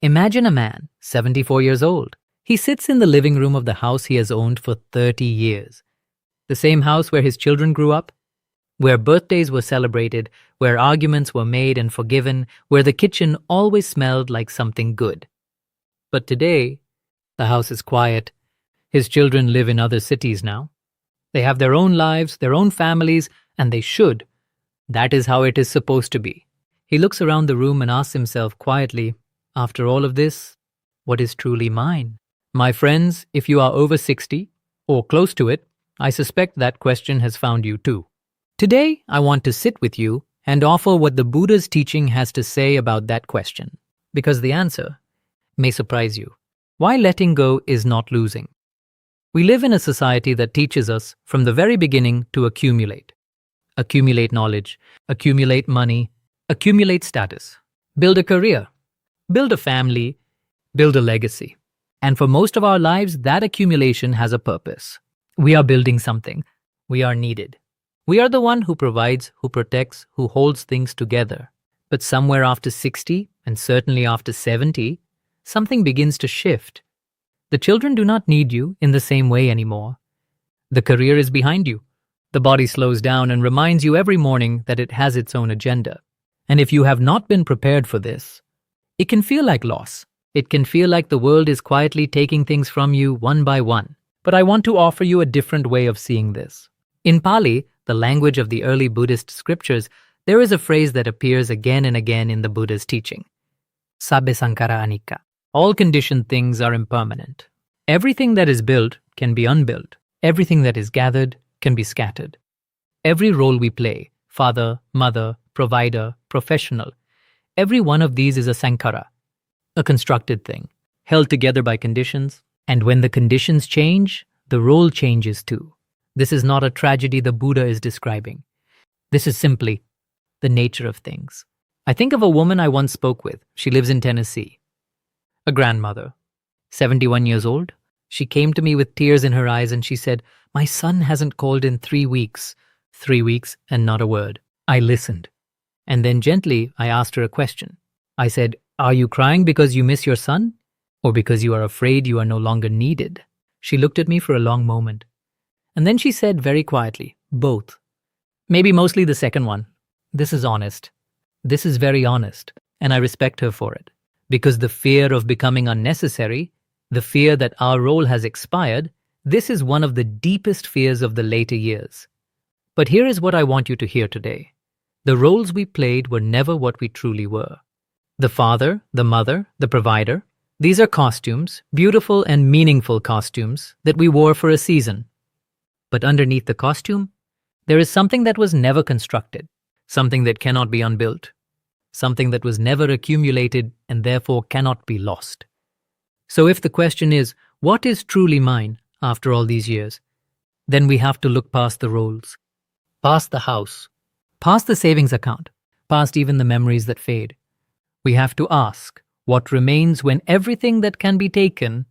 Imagine a man, 74 years old. He sits in the living room of the house he has owned for 30 years. The same house where his children grew up, where birthdays were celebrated, where arguments were made and forgiven, where the kitchen always smelled like something good. But today, the house is quiet. His children live in other cities now. They have their own lives, their own families, and they should. That is how it is supposed to be. He looks around the room and asks himself quietly, after all of this, what is truly mine? My friends, if you are over 60, or close to it, I suspect that question has found you too. Today, I want to sit with you and offer what the Buddha's teaching has to say about that question, because the answer may surprise you. Why letting go is not losing. We live in a society that teaches us from the very beginning to accumulate. Accumulate knowledge, accumulate money, accumulate status, build a career, build a family, build a legacy. And for most of our lives, that accumulation has a purpose. We are building something. We are needed. We are the one who provides, who protects, who holds things together. But somewhere after 60, and certainly after 70, something begins to shift. The children do not need you in the same way anymore. The career is behind you. The body slows down and reminds you every morning that it has its own agenda. And if you have not been prepared for this, it can feel like loss. It can feel like the world is quietly taking things from you one by one. But I want to offer you a different way of seeing this. In Pali, the language of the early Buddhist scriptures, there is a phrase that appears again and again in the Buddha's teaching. Sabbe sankara anicca. All conditioned things are impermanent. Everything that is built can be unbuilt. Everything that is gathered can be scattered. Every role we play, father, mother, provider, professional, every one of these is a sankhara, a constructed thing, held together by conditions. And when the conditions change, the role changes too. This is not a tragedy the Buddha is describing. This is simply the nature of things. I think of a woman I once spoke with. She lives in Tennessee. A grandmother, 71 years old. She came to me with tears in her eyes and she said, "My son hasn't called in 3 weeks. 3 weeks and not a word." I listened. And then gently, I asked her a question. I said, "Are you crying because you miss your son? Or because you are afraid you are no longer needed?" She looked at me for a long moment. And then she said very quietly, "Both." Maybe mostly the second one. This is honest. This is very honest. And I respect her for it. Because the fear of becoming unnecessary, the fear that our role has expired, this is one of the deepest fears of the later years. But here is what I want you to hear today. The roles we played were never what we truly were. The father, the mother, the provider, these are costumes, beautiful and meaningful costumes that we wore for a season. But underneath the costume, there is something that was never constructed, something that cannot be unbuilt, something that was never accumulated and therefore cannot be lost. So if the question is, what is truly mine after all these years? Then we have to look past the roles, past the house, past the savings account, past even the memories that fade. We have to ask, what remains when everything that can be taken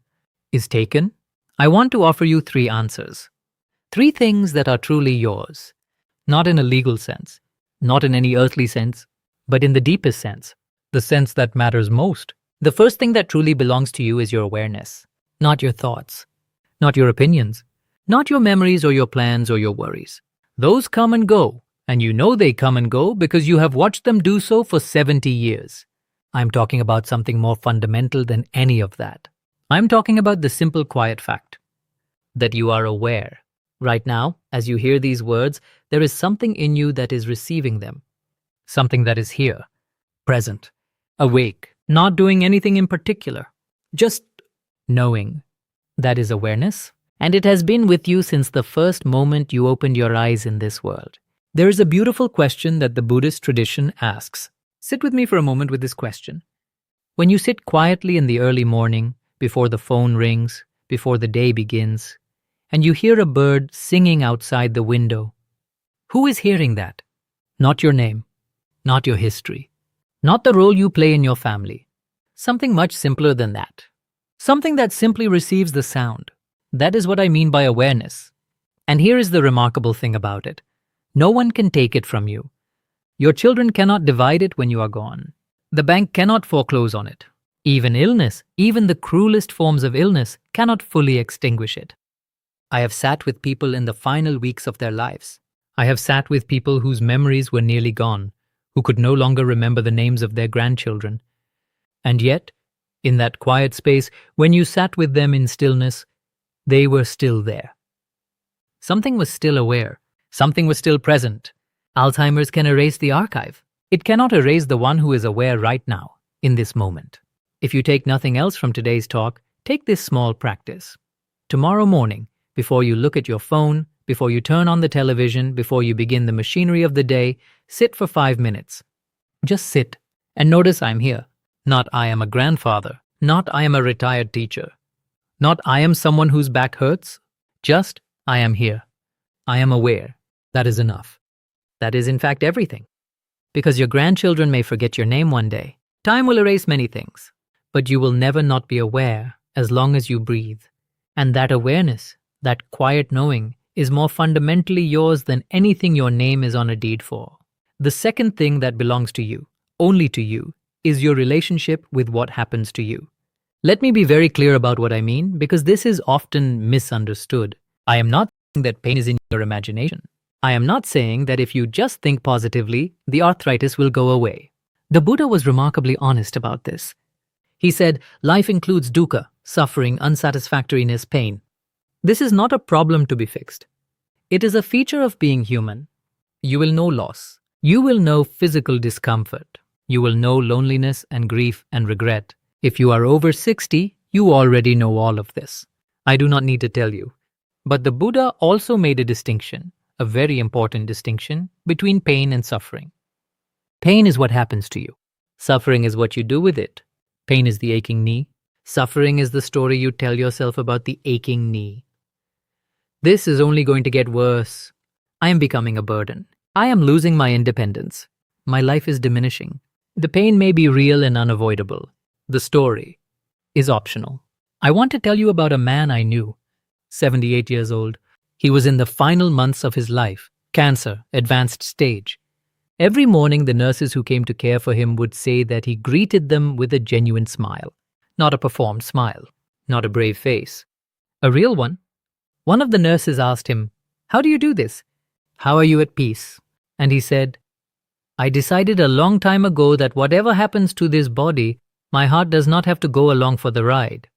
is taken? I want to offer you 3 answers. 3 things that are truly yours, not in a legal sense, not in any earthly sense, but in the deepest sense, the sense that matters most. The first thing that truly belongs to you is your awareness, not your thoughts, not your opinions, not your memories or your plans or your worries. Those come and go, and you know they come and go because you have watched them do so for 70 years. I'm talking about something more fundamental than any of that. I'm talking about the simple, quiet fact that you are aware. Right now, as you hear these words, there is something in you that is receiving them. Something that is here, present, awake, not doing anything in particular, just knowing. That is awareness, and it has been with you since the first moment you opened your eyes in this world. There is a beautiful question that the Buddhist tradition asks. Sit with me for a moment with this question. When you sit quietly in the early morning, before the phone rings, before the day begins, and you hear a bird singing outside the window, who is hearing that? Not your name, not your history, not the role you play in your family. Something much simpler than that. Something that simply receives the sound. That is what I mean by awareness. And here is the remarkable thing about it. No one can take it from you. Your children cannot divide it when you are gone. The bank cannot foreclose on it. Even illness, even the cruelest forms of illness, cannot fully extinguish it. I have sat with people in the final weeks of their lives. I have sat with people whose memories were nearly gone, who could no longer remember the names of their grandchildren. And yet, in that quiet space, when you sat with them in stillness, they were still there. Something was still aware. Something was still present. Alzheimer's can erase the archive. It cannot erase the one who is aware right now, in this moment. If you take nothing else from today's talk, take this small practice. Tomorrow morning, before you look at your phone, before you turn on the television, before you begin the machinery of the day, sit for 5 minutes. Just sit and notice I'm here. Not I am a grandfather. Not I am a retired teacher. Not I am someone whose back hurts. Just I am here. I am aware. That is enough. That is in fact everything. Because your grandchildren may forget your name one day. Time will erase many things. But you will never not be aware as long as you breathe. And that awareness, that quiet knowing, is more fundamentally yours than anything your name is on a deed for. The second thing that belongs to you, only to you, is your relationship with what happens to you. Let me be very clear about what I mean, because this is often misunderstood. I am not saying that pain is in your imagination. I am not saying that if you just think positively, the arthritis will go away. The Buddha was remarkably honest about this. He said, life includes dukkha, suffering, unsatisfactoriness, pain. This is not a problem to be fixed. It is a feature of being human. You will know loss. You will know physical discomfort. You will know loneliness and grief and regret. If you are over 60, you already know all of this. I do not need to tell you. But the Buddha also made a distinction, a very important distinction, between pain and suffering. Pain is what happens to you. Suffering is what you do with it. Pain is the aching knee. Suffering is the story you tell yourself about the aching knee. This is only going to get worse. I am becoming a burden. I am losing my independence. My life is diminishing. The pain may be real and unavoidable. The story is optional. I want to tell you about a man I knew, 78 years old. He was in the final months of his life, cancer, advanced stage. Every morning, the nurses who came to care for him would say that he greeted them with a genuine smile. Not a performed smile, not a brave face. A real one. One of the nurses asked him, "How do you do this? How are you at peace?" And he said, "I decided a long time ago that whatever happens to this body, my heart does not have to go along for the ride."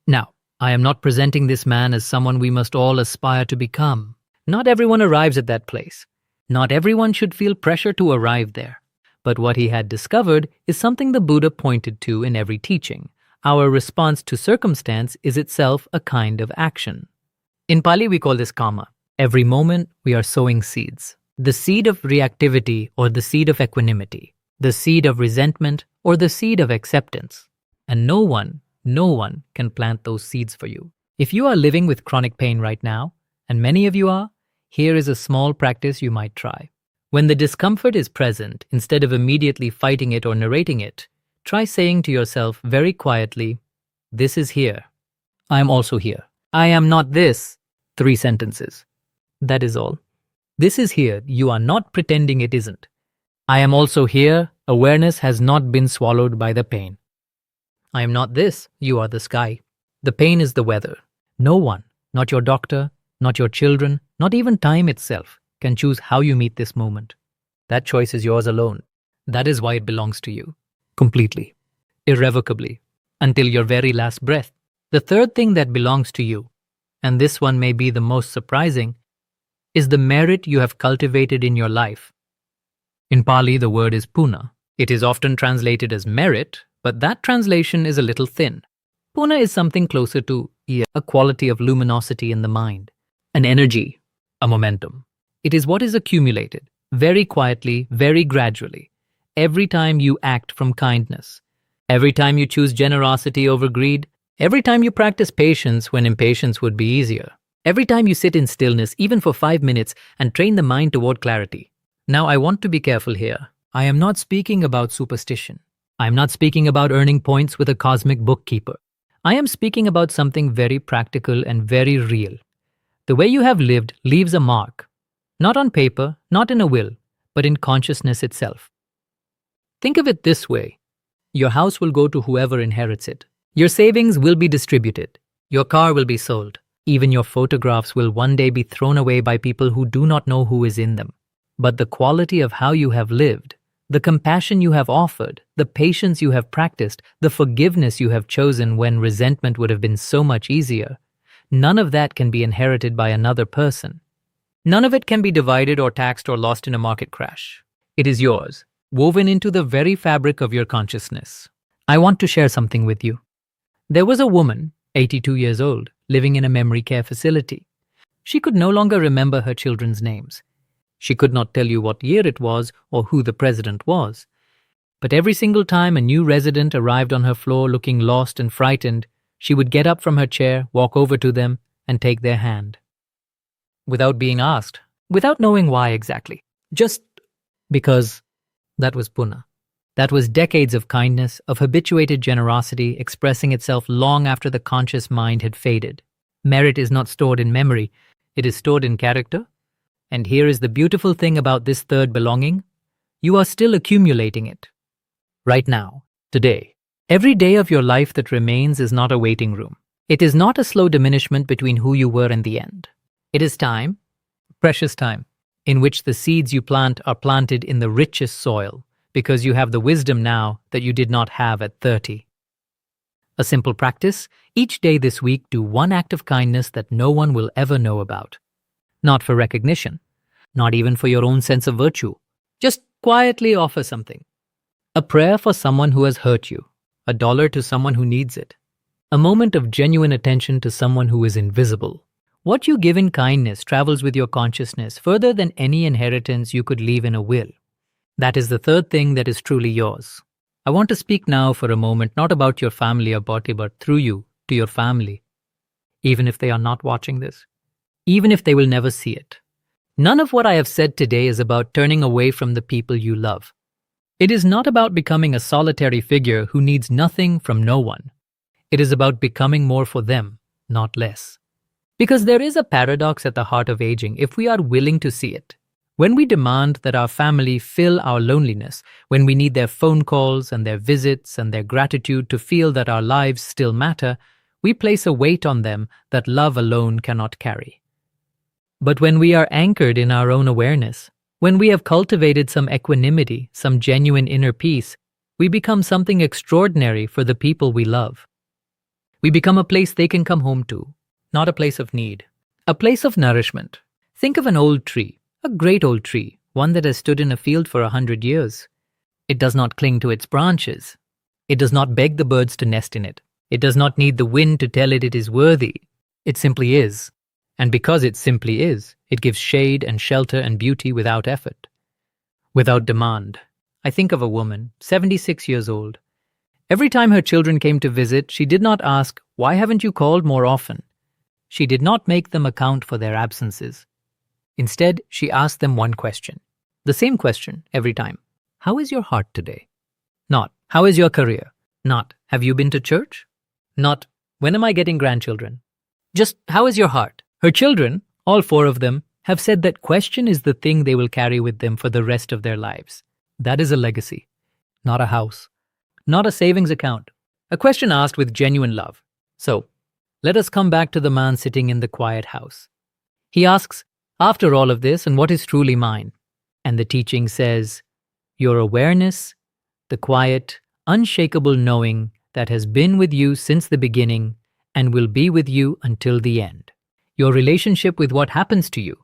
Now, I am not presenting this man as someone we must all aspire to become. Not everyone arrives at that place. Not everyone should feel pressure to arrive there. But what he had discovered is something the Buddha pointed to in every teaching. Our response to circumstance is itself a kind of action. In Pali, we call this karma. Every moment, we are sowing seeds. The seed of reactivity or the seed of equanimity. The seed of resentment or the seed of acceptance. And no one can plant those seeds for you. If you are living with chronic pain right now, and many of you are, here is a small practice you might try. When the discomfort is present, instead of immediately fighting it or narrating it, try saying to yourself very quietly, "This is here. I am also here. I am not this." 3 sentences. That is all. This is here. You are not pretending it isn't. I am also here. Awareness has not been swallowed by the pain. I am not this. You are the sky. The pain is the weather. No one, not your doctor, not your children, not even time itself, can choose how you meet this moment. That choice is yours alone. That is why it belongs to you. Completely. Irrevocably. Until your very last breath. The third thing that belongs to you, and this one may be the most surprising, is the merit you have cultivated in your life. In Pali, the word is puna. It is often translated as merit, but that translation is a little thin. Puna is something closer to a quality of luminosity in the mind, an energy, a momentum. It is what is accumulated, very quietly, very gradually, every time you act from kindness, every time you choose generosity over greed, every time you practice patience when impatience would be easier, every time you sit in stillness, even for 5 minutes, and train the mind toward clarity. Now, I want to be careful here. I am not speaking about superstition. I am not speaking about earning points with a cosmic bookkeeper. I am speaking about something very practical and very real. The way you have lived leaves a mark, not on paper, not in a will, but in consciousness itself. Think of it this way. Your house will go to whoever inherits it. Your savings will be distributed. Your car will be sold. Even your photographs will one day be thrown away by people who do not know who is in them. But the quality of how you have lived, the compassion you have offered, the patience you have practiced, the forgiveness you have chosen when resentment would have been so much easier, none of that can be inherited by another person. None of it can be divided or taxed or lost in a market crash. It is yours, woven into the very fabric of your consciousness. I want to share something with you. There was a woman, 82 years old, living in a memory care facility. She could no longer remember her children's names. She could not tell you what year it was or who the president was. But every single time a new resident arrived on her floor looking lost and frightened, she would get up from her chair, walk over to them, and take their hand. Without being asked, without knowing why exactly. Just because that was Puna. That was decades of kindness, of habituated generosity expressing itself long after the conscious mind had faded. Merit is not stored in memory, it is stored in character. And here is the beautiful thing about this third belonging. You are still accumulating it. Right now, today. Every day of your life that remains is not a waiting room. It is not a slow diminishment between who you were and the end. It is time, precious time, in which the seeds you plant are planted in the richest soil, because you have the wisdom now that you did not have at 30. A simple practice: each day this week do one act of kindness that no one will ever know about. Not for recognition, not even for your own sense of virtue. Just quietly offer something. A prayer for someone who has hurt you, $1 to someone who needs it, a moment of genuine attention to someone who is invisible. What you give in kindness travels with your consciousness further than any inheritance you could leave in a will. That is the third thing that is truly yours. I want to speak now for a moment not about your family or body, but through you to your family. Even if they are not watching this, even if they will never see it. None of what I have said today is about turning away from the people you love. It is not about becoming a solitary figure who needs nothing from no one. It is about becoming more for them, not less. Because there is a paradox at the heart of aging if we are willing to see it. When we demand that our family fill our loneliness, when we need their phone calls and their visits and their gratitude to feel that our lives still matter, we place a weight on them that love alone cannot carry. But when we are anchored in our own awareness, when we have cultivated some equanimity, some genuine inner peace, we become something extraordinary for the people we love. We become a place they can come home to, not a place of need, a place of nourishment. Think of an old tree, a great old tree, one that has stood in a field for 100 years. It does not cling to its branches. It does not beg the birds to nest in it. It does not need the wind to tell it is worthy. It simply is. And because it simply is, it gives shade and shelter and beauty without effort, without demand. I think of a woman, 76 years old. Every time her children came to visit, she did not ask, "Why haven't you called more often?" She did not make them account for their absences. Instead, she asked them one question, the same question every time. How is your heart today? Not, how is your career? Not, have you been to church? Not, when am I getting grandchildren? Just, how is your heart? Her children, all 4 of them, have said that question is the thing they will carry with them for the rest of their lives. That is a legacy, not a house, not a savings account. A question asked with genuine love. So, let us come back to the man sitting in the quiet house. He asks, after all of this, and what is truly mine? And the teaching says, your awareness, the quiet, unshakable knowing that has been with you since the beginning and will be with you until the end. Your relationship with what happens to you,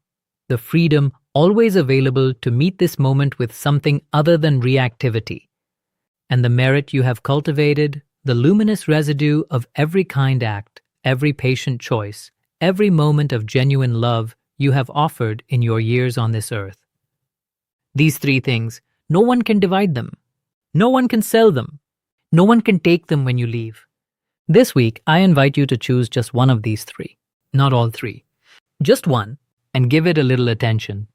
the freedom always available to meet this moment with something other than reactivity, and the merit you have cultivated, the luminous residue of every kind act, every patient choice, every moment of genuine love you have offered in your years on this earth. These 3 things, no one can divide them. No one can sell them. No one can take them when you leave. This week, I invite you to choose just one of these 3. Not all 3. Just one, and give it a little attention.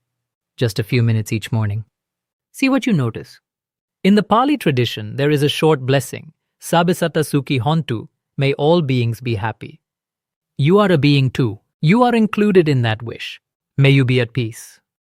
Just a few minutes each morning. See what you notice. In the Pali tradition, there is a short blessing, Sabisata Sukhi Hontu, may all beings be happy. You are a being too. You are included in that wish. May you be at peace.